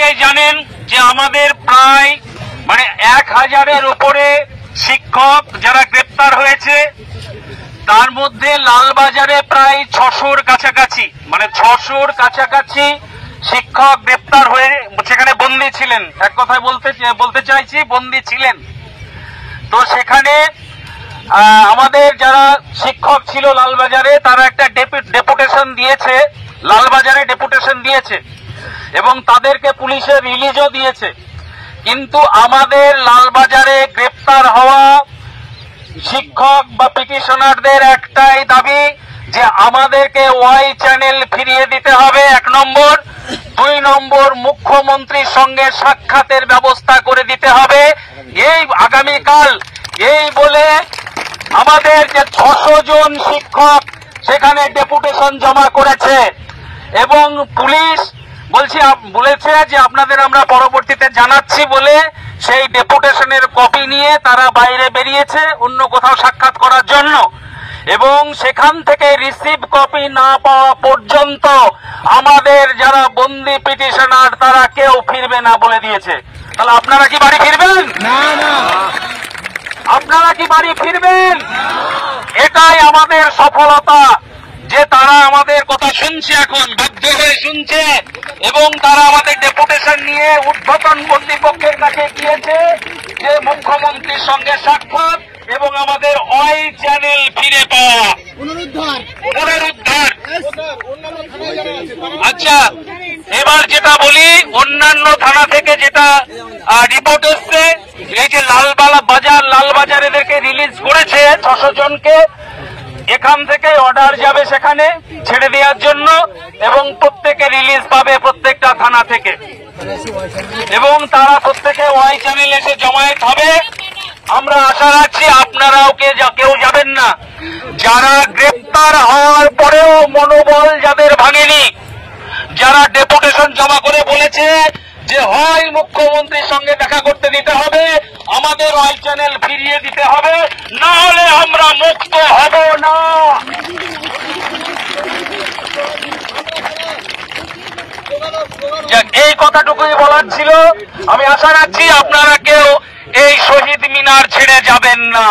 প্রত্যেকেই জানেন যে আমাদের প্রায় 1000-এর উপরে শিক্ষক যারা গ্রেপ্তার হয়েছে, তার মধ্যে লালবাজারে প্রায় 600-র কাছাকাছি 600-র কাছাকাছি শিক্ষক গ্রেপ্তার হয়ে সেখানে বন্দী ছিলেন। এক কথায় বলতে চাইছি বন্দী ছিলেন। তো সেখানে আমাদের যারা শিক্ষক ছিল লালবাজারে, তারা একটা ডেপুটেশন দিয়েছে, লালবাজারে ডেপুটেশন দিয়েছে এবং তাদেরকে পুলিশের রিলিজও দিয়েছে। কিন্তু আমাদের লালবাজারে গ্রেপ্তার হওয়া শিক্ষক বা পিটিশনারদের একটাই দাবি যে আমাদেরকে ওয়াই চ্যানেল ফিরিয়ে দিতে হবে, 1 নম্বর। 2 নম্বর, মুখ্যমন্ত্রীর সঙ্গে সাক্ষাতের ব্যবস্থা করে দিতে হবে এই আগামীকাল। এই বলে আমাদের যে 600 জন শিক্ষক সেখানে ডেপুটেশন জমা করেছে এবং পুলিশ বলেছে যে আপনাদের আমরা পরবর্তীতে জানাচ্ছি বলে সেই ডেপুটেশনের কপি নিয়ে তারা বাইরে বেরিয়েছে অন্য কোথাও সাক্ষাৎ করার জন্য, এবং সেখান থেকে রিসিভ কপি না পাওয়া পর্যন্ত আমাদের যারা বন্দী পিটিশনার তারা কেউ ফিরবে না বলে দিয়েছে। তাহলে আপনারা কি বাড়ি ফিরবেন? না। আপনারা কি বাড়ি ফিরবেন? এটাই আমাদের সফলতা যে তারা আমাদের কথা শুনছে, এখন বাধ্য হয়ে শুনছে এবং তারা আমাদের ডেপুটেশন নিয়ে ঊর্ধ্বতন কর্তৃপক্ষের কাছে গিয়েছে যে মুখ্যমন্ত্রীর সঙ্গে সাক্ষাৎ এবং আমাদের ওয়াই চ্যানেল ফিরে পাওয়া, পুনরুদ্ধার। আচ্ছা, এবার যেটা বলি, অন্যান্য থানা থেকে যেটা রিপোর্ট এসছে, এই যে লালবাজার এদেরকে রিলিজ করেছে 600 জনকে, এখান থেকে অর্ডার যাবে সেখানে ছেড়ে দেওয়ার জন্য এবং প্রত্যেকে রিলিজ পাবে প্রত্যেকটা থানা থেকে, এবং তারা প্রত্যেকে ওয়াই চ্যানেল এসে জমায়েত হবে। আমরা আশা রাখছি আপনারাও কেউ যাবেন না। যারা গ্রেপ্তার হওয়ার পরেও মনোবল যাদের ভাঙেনি, যারা ডেপুটেশন জমা করে বলেছে যে হয় মুখ্যমন্ত্রীর সঙ্গে দেখা করতে দিতে হবে, আমাদের ওয়াই চ্যানেল ফিরিয়ে দিতে হবে, না হলে আমরা মুক্ত হব না। এই কথাটুকুই বলার ছিল। আমি আশা রাখছি আপনারা কেউ এই শহীদ মিনার ছেড়ে যাবেন না।